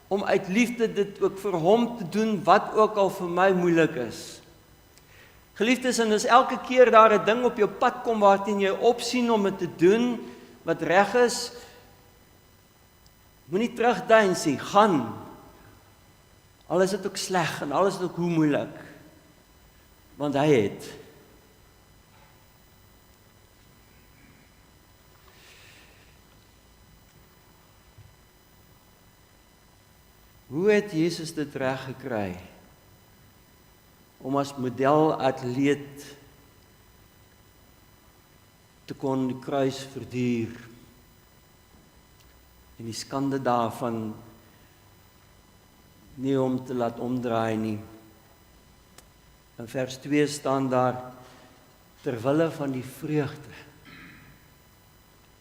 om uit liefde dit ook vir hom te doen, wat ook al vir my moeilik is. Geliefdes, en as elke keer daar 'n ding op jou pad kom waarteen jy opsien om dit te doen, wat reg is, moenie terugdeins nie, gaan. Al is dit ook sleg en al is dit ook hoe moeilik, want hy het. Hoe het Jesus dit reg gekry om as modelatleet te kon die kruis verduur en die skande daarvan nie om te laat omdraai nie. In vers 2 staan daar, terwille van die vreugde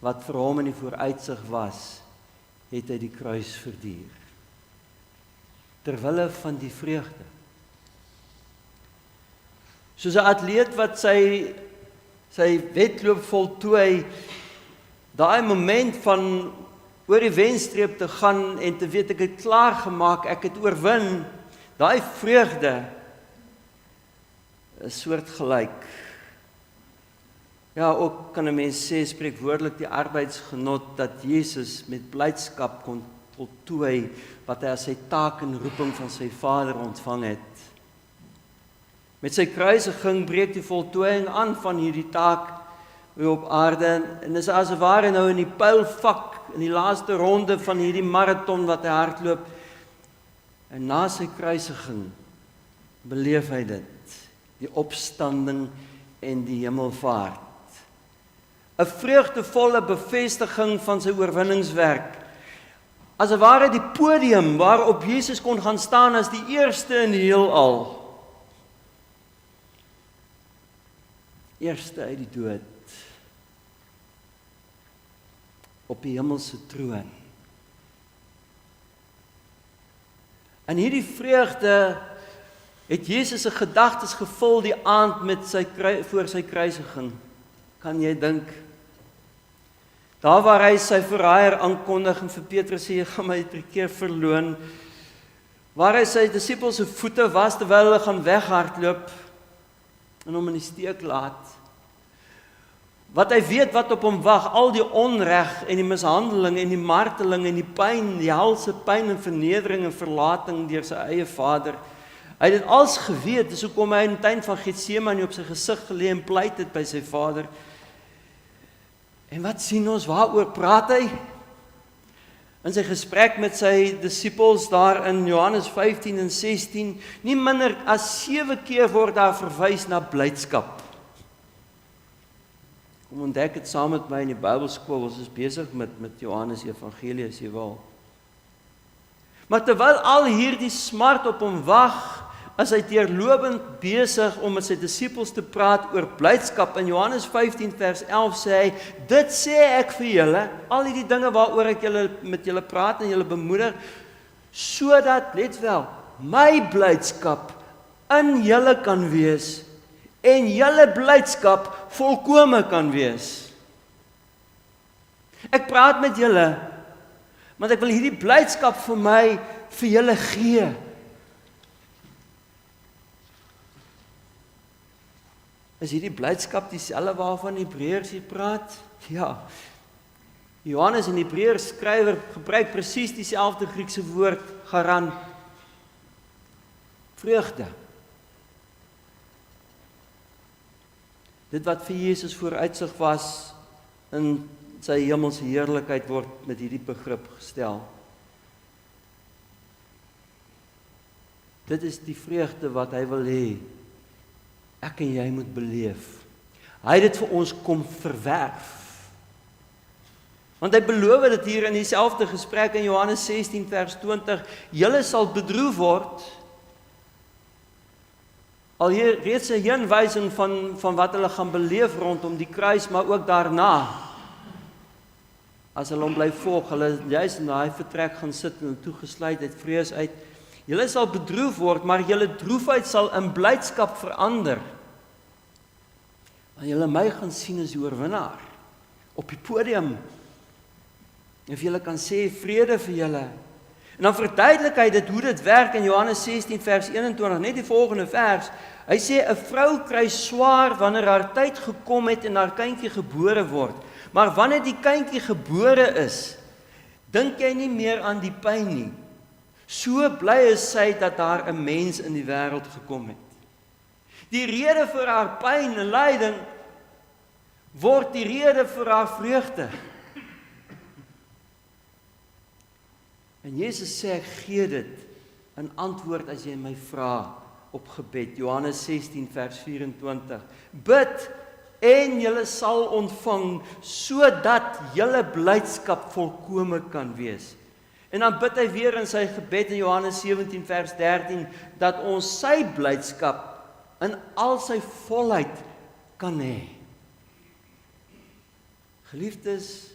wat vir hom in die vooruitsig was, het hy die kruis verduur. Terwille van die vreugde. Soos 'n atleet wat sy wedloop voltooi, daai moment van oor die wenstreep te gaan en te weet ek het klaar gemaak, ek het oorwin, daai vreugde is soortgelyk. Ja, ook kan 'n mens sê spreekwoordelik die arbeidsgenot dat Jesus met blydskap kon voltooi wat hy as sy taak en roeping van sy Vader ontvang het. Met sy kruisiging breek die voltooiing aan van hierdie taak weer op aarde en is as ware nou in die pylvak in die laaste ronde van hierdie marathon wat hy hardloop. En na sy kruisiging beleef hy dit, die opstanding en die hemelvaart. 'n vreugdevolle bevestiging van sy oorwinningswerk. As ware die podium waarop Jesus kon gaan staan as die eerste in die heelal. Eerste uit die dood. Op die hemelse troon. En hierdie vreugde het Jesus se gedagtes gevul die aand met voor sy kruisiging. Kan jy dink? Daar waar hy sy verraaier aankondig en vir Petrus sê, jy gaan my 3 keer verloon, waar hy sy disippels se voete was terwyl hulle gaan weghardloop en hom in die steek laat. Wat hy weet wat op hom wag, al die onreg en die mishandeling en die marteling en die pyn, die helse pyn en vernedering en verlating deur sy eie Vader. Hy het dit als geweet, dis hoekom hy in die tuin van Getsemane op sy gesig gelê en pleit het by sy Vader. En wat sien ons, waaroor praat hy? In sy gesprek met sy disippels daar in Johannes 15 en 16, nie minder as 7 keer word daar verwys na blydskap. Kom ontdek het saam met my in die Bybelskool, ons is besig met Johannes Evangelie as jy wil. Maar terwyl al hierdie smart op hom wag, is hy deurlopend besig om met sy disippels te praat oor blydskap. In Johannes 15 vers 11 sê hy, dit sê ek vir julle, al hierdie dinge waaroor ek met julle praat en julle bemoedig, sodat, let wel, my blydskap in julle kan wees en julle blydskap volkome kan wees. Ek praat met julle, want ek wil hierdie blydskap vir my vir julle gee. Is hierdie blydskap dieselfde waarvan Hebreërs hier praat? Ja. Johannes en Hebreërs skrywer gebruik presies dieselfde Griekse woord, charan. Vreugde. Dit wat vir Jesus vooruitsig was in sy hemelse heerlikheid word met hierdie begrip gestel. Dit is die vreugde wat hy wil hê ek en jy moet beleef. Hy het dit vir ons kom verwerf. Want hy beloof dit hier in dieselfde gesprek in Johannes 16 vers 20, julle sal bedroef word. Al hier reeds 'n heenwysing van wat hulle gaan beleef rondom die kruis, maar ook daarna. As hulle hom bly volg, hulle juis in daai vertrek gaan sit en toegesluit uit vrees uit. Julle sal bedroef word, maar julle droefheid sal in blydskap verander. Want julle my gaan sien as die oorwinnaar op die podium. En julle kan sê vrede vir julle. En dan verduidelik hy dit hoe dit werk in Johannes 16 vers 21, net die volgende vers. Hy sê 'n vrou kry swaar wanneer haar tyd gekom het en haar kindjie gebore word. Maar wanneer die kindjie gebore is, dink jy nie meer aan die pyn nie. So bly is sy dat daar 'n mens in die wêreld gekom het. Die rede vir haar pyn en lyding word die rede vir haar vreugde. En Jesus sê ek gee dit in antwoord as jy my vra op gebed. Johannes 16 vers 24. Bid en julle sal ontvang sodat julle blydskap volkome kan wees. En dan bid hy weer in sy gebed in Johannes 17 vers 13 dat ons sy blydskap in al sy volheid kan hê. Geliefdes,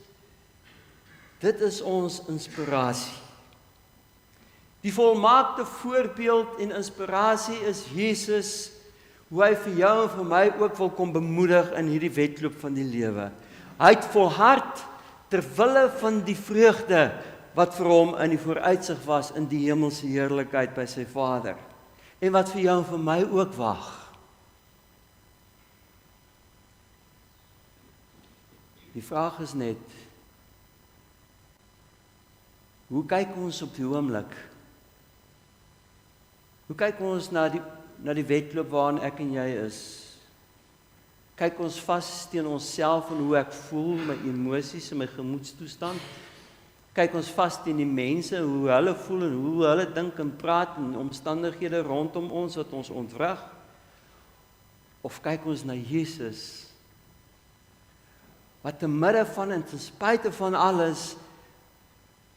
dit is ons inspirasie. Die volmaakte voorbeeld en inspirasie is Jesus, hoe hy vir jou en vir my ook wil kom bemoedig in hierdie wedloop van die lewe. Hy het volhard ter wille van die vreugde wat vir hom in die vooruitsig was in die hemelse heerlikheid by sy Vader. En wat vir jou en vir my ook wag. Die vraag is net, hoe kyk ons op die oomblik? Hoe kyk ons na die wedloop waarin ek en jy is? Kyk ons vas teen onsself en hoe ek voel, my emosies en my gemoedstoestand? Kyk ons vas teen die mense, hoe hulle voel en hoe hulle dink en praat en omstandighede rondom ons wat ons ontwrig? Of kyk ons na Jesus, wat te midde van en ten spyte van alles,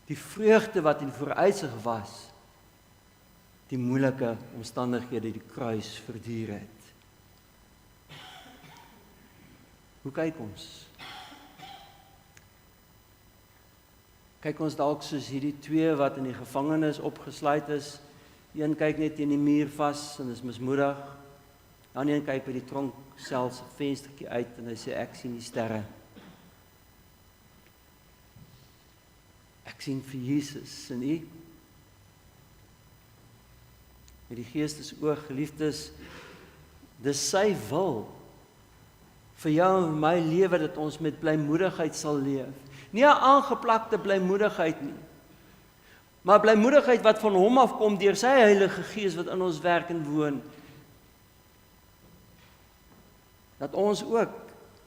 die vreugde wat in vooruitsig was, die moeilike omstandighede, die kruis verduur het. Hoe kyk ons? Kyk ons dalk soos hierdie twee wat in die gevangenis opgesluit is, een kyk net teen die muur vas en is mismoedig, dan een kyk by die tronksel se venstertjie uit en hy sê ek sien die sterre. Ek sien vir Jesus en u. Met die Geestesoog, geliefdes, dis sy wil vir jou en my lewe dat ons met blymoedigheid sal leef. Nie 'n aangeplakte blymoedigheid nie, maar blymoedigheid wat van hom afkom deur sy Heilige Gees wat in ons werk en woon. Dat ons ook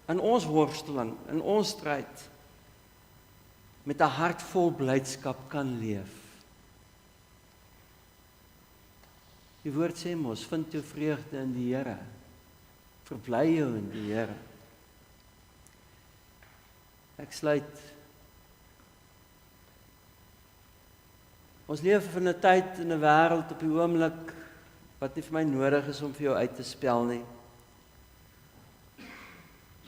in ons worsteling, in ons stryd, met 'n hart vol blydskap kan leef. Die woord sê mos, vind jou vreugde in die Here. Verbly jou in die Here. Ek sluit. Ons leef in 'n tyd en 'n wêreld op die oomblik wat nie vir my nodig is om vir jou uit te spel nie.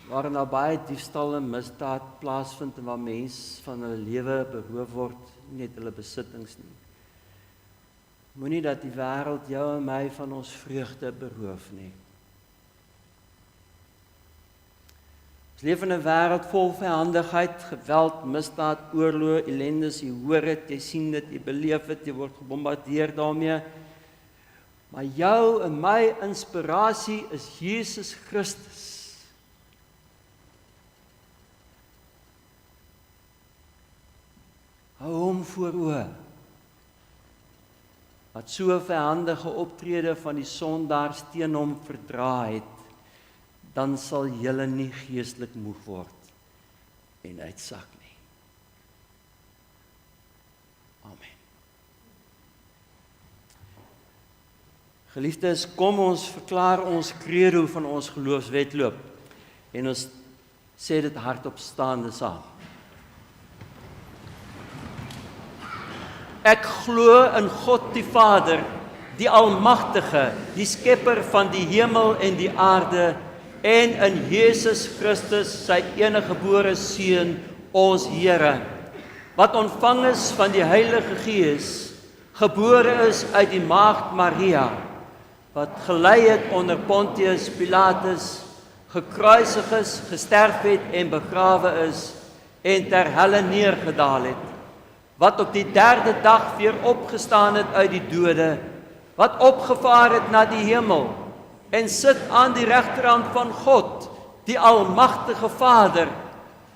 Waar nou baie diefstal en misdaad plaasvind en waar mense van hulle lewe beroof word, nie net hulle besittings nie. Moenie dat die wêreld jou en my van ons vreugde beroof nie. Ons leef in 'n wêreld vol vyandigheid, geweld, misdaad, oorlog, ellendes, jy hoor dit, jy sien dit, jy beleef dit, jy word gebombardeer daarmee. Maar jou en my inspirasie is Jesus Christus. Hou hom voor oë, wat so vyandige optrede van die sondaars teen hom verdra het, dan sal julle nie geestelik moeg word en uitsak nie. Amen. Geliefdes, kom ons verklaar ons credo van ons geloofswedloop en ons sê dit hardop staande saam. Ek glo in God die Vader, die Almagtige, die Skepper van die hemel en die aarde, en in Jesus Christus, sy eniggebore Seun, ons Here, wat ontvang is van die Heilige Gees, gebore is uit die maagd Maria, wat gelei het onder Pontius Pilatus, gekruisig is, gesterf het en begrawe is, en ter helle neergedaal het, wat op die 3de dag weer opgestaan het uit die dode, wat opgevaar het na die hemel, en sit aan die regterhand van God, die Almagtige Vader,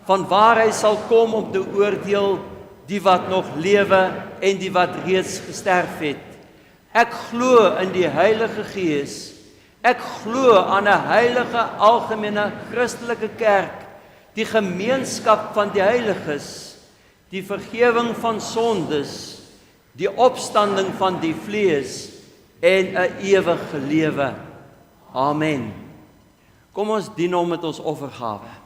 van waar hy sal kom om te oordeel die wat nog lewe en die wat reeds gesterf het. Ek glo in die Heilige Gees, ek glo aan 'n heilige algemene Christelike kerk, die gemeenskap van die heiliges, die vergewing van sondes, die opstanding van die vlees en 'n ewige lewe. Amen. Kom ons dien hom met ons offergawe.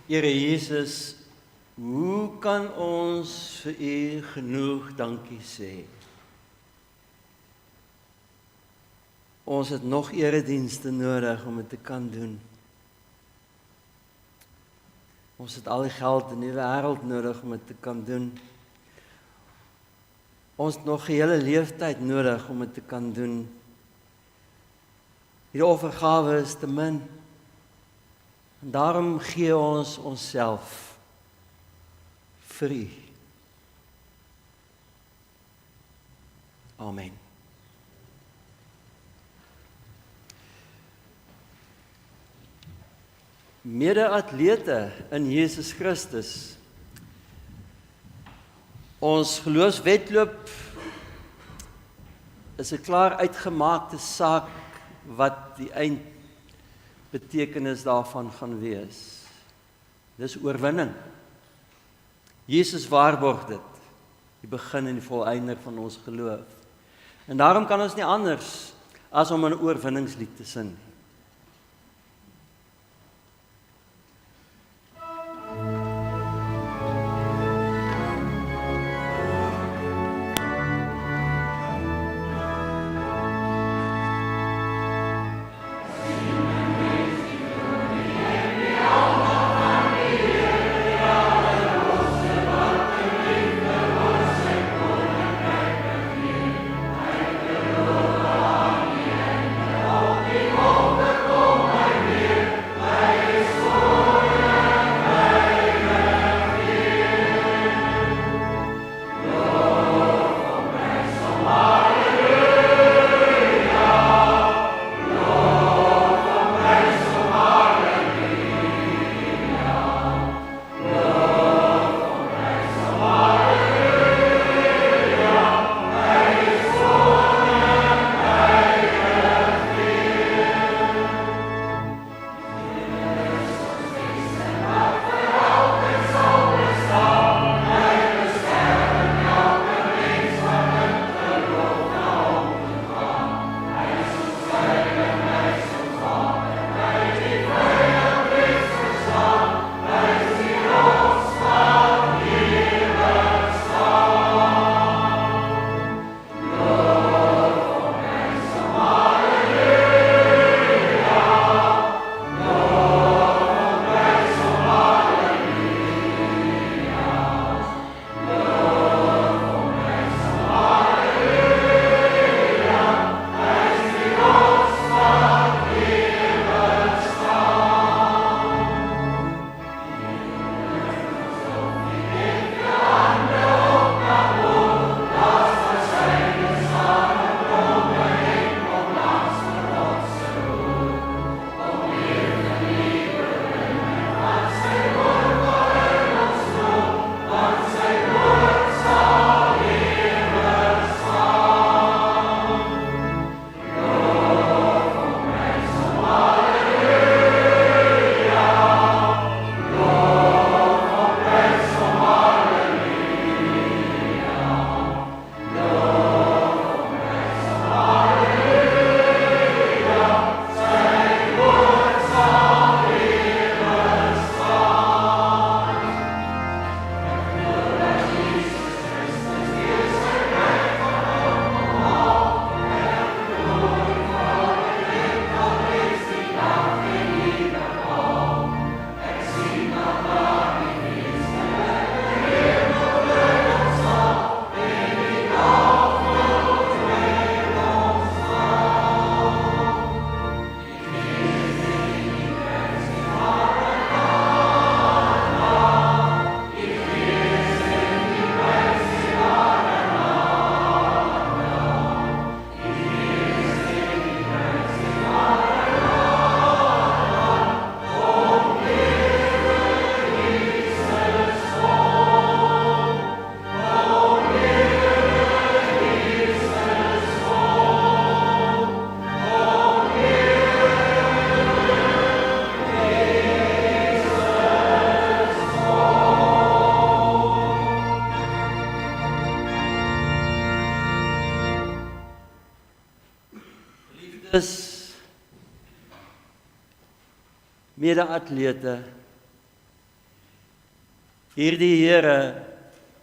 Here Jesus, hoe kan ons vir U genoeg dankie sê? Ons het nog eredienste nodig om dit te kan doen. Ons het al die geld in die wêreld nodig om dit te kan doen. Ons het nog 'n hele leeftyd nodig om dit te kan doen. Hierdie offergawe is te min. En daarom gee ons onsself vir U. Amen. Mede-atlete in Jesus Christus. Ons geloofswedloop is 'n klaar uitgemaakte saak wat die eindbetekenis daarvan gaan wees. Dis oorwinning. Jesus waarborg dit, die begin en die volëinder van ons geloof. En daarom kan ons nie anders as om 'n oorwinningslied te sing. Mede-atlete, Hierdie Here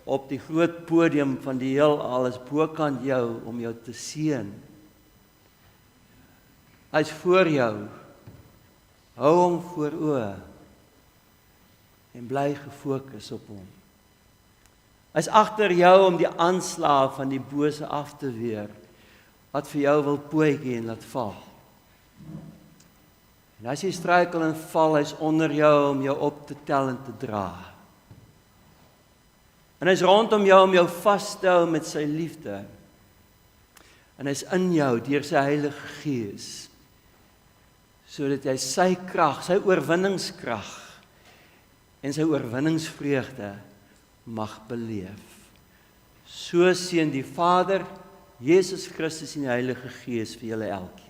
op die groot podium van die heelal is bokant jou om jou te seën. Hy is voor jou. Hou hom voor oë en bly gefokus op hom. Hy is agter jou om die aanslae van die bose af te weer, wat vir jou wil pootjie en laat val. En as jy struikel en val, hy is onder jou om jou op te tel en te dra. En hy is rondom jou om jou vas te hou met sy liefde. En hy is in jou deur sy Heilige Gees, sodat jy sy krag, sy oorwinningskrag en sy oorwinningsvreugde mag beleef. So seën die Vader, Jesus Christus en die Heilige Gees vir julle elkeen.